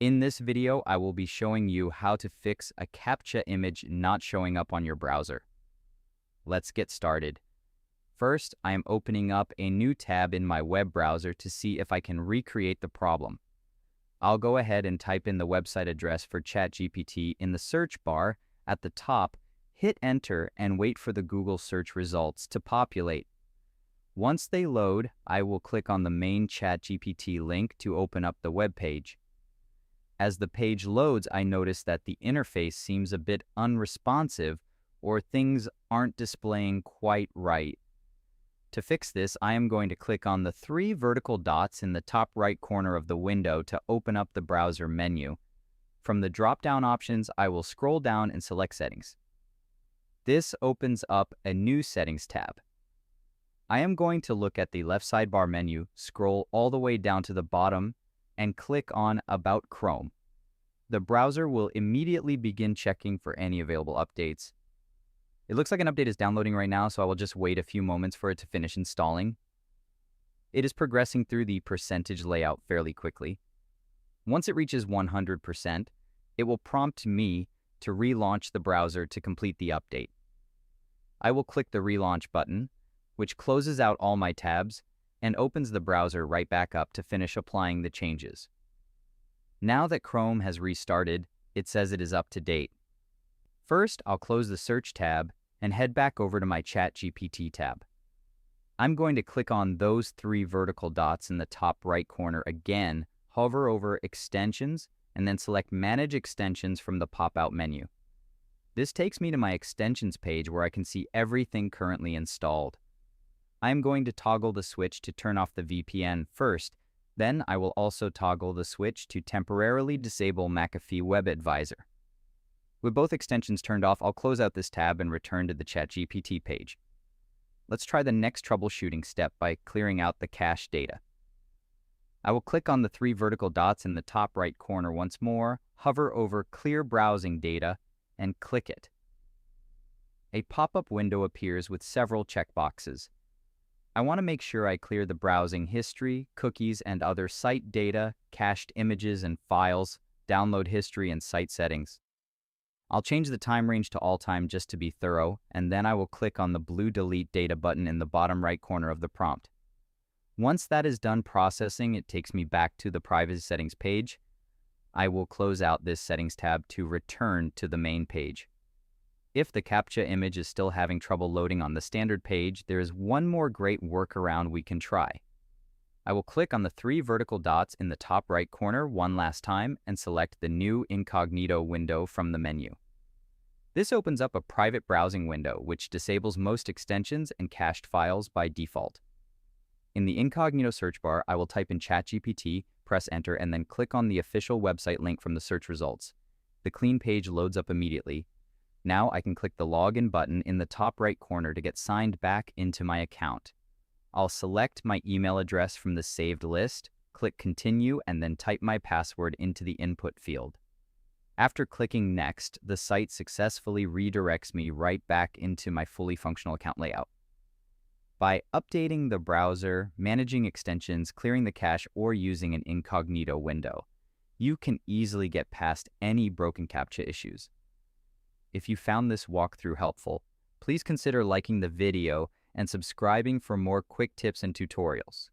In this video, I will be showing you how to fix a captcha image not showing up on your browser. Let's get started. First, I am opening up a new tab in my web browser to see if I can recreate the problem. I'll go ahead and type in the website address for ChatGPT in the search bar at the top, hit enter, and wait for the Google search results to populate. Once they load, I will click on the main ChatGPT link to open up the web page. As the page loads, I notice that the interface seems a bit unresponsive or things aren't displaying quite right. To fix this, I am going to click on the three vertical dots in the top right corner of the window to open up the browser menu. From the drop-down options, I will scroll down and select Settings. This opens up a new Settings tab. I am going to look at the left sidebar menu, scroll all the way down to the bottom, and click on About Chrome. The browser will immediately begin checking for any available updates. It looks like an update is downloading right now, so I will just wait a few moments for it to finish installing. It is progressing through the percentage layout fairly quickly. Once it reaches 100%, it will prompt me to relaunch the browser to complete the update. I will click the relaunch button, which closes out all my tabs and opens the browser right back up to finish applying the changes. Now that Chrome has restarted, it says it is up to date. First, I'll close the Search tab and head back over to my ChatGPT tab. I'm going to click on those three vertical dots in the top right corner again, hover over Extensions, and then select Manage Extensions from the pop-out menu. This takes me to my Extensions page where I can see everything currently installed. I am going to toggle the switch to turn off the VPN first, then I will also toggle the switch to temporarily disable McAfee Web Advisor. With both extensions turned off, I'll close out this tab and return to the ChatGPT page. Let's try the next troubleshooting step by clearing out the cache data. I will click on the three vertical dots in the top right corner once more, hover over Clear Browsing Data, and click it. A pop-up window appears with several checkboxes. I want to make sure I clear the browsing history, cookies, and other site data, cached images and files, download history, and site settings. I'll change the time range to all time just to be thorough, and then I will click on the blue Delete Data button in the bottom right corner of the prompt. Once that is done processing, it takes me back to the privacy settings page. I will close out this settings tab to return to the main page. If the captcha image is still having trouble loading on the standard page, there is one more great workaround we can try. I will click on the three vertical dots in the top right corner one last time and select the new incognito window from the menu. This opens up a private browsing window which disables most extensions and cached files by default. In the incognito search bar, I will type in ChatGPT, press enter, and then click on the official website link from the search results. The clean page loads up immediately. Now I can click the login button in the top right corner to get signed back into my account. I'll select my email address from the saved list, click continue, and then type my password into the input field. After clicking next, the site successfully redirects me right back into my fully functional account layout. By updating the browser, managing extensions, clearing the cache, or using an incognito window, you can easily get past any broken captcha issues. If you found this walkthrough helpful, please consider liking the video and subscribing for more quick tips and tutorials.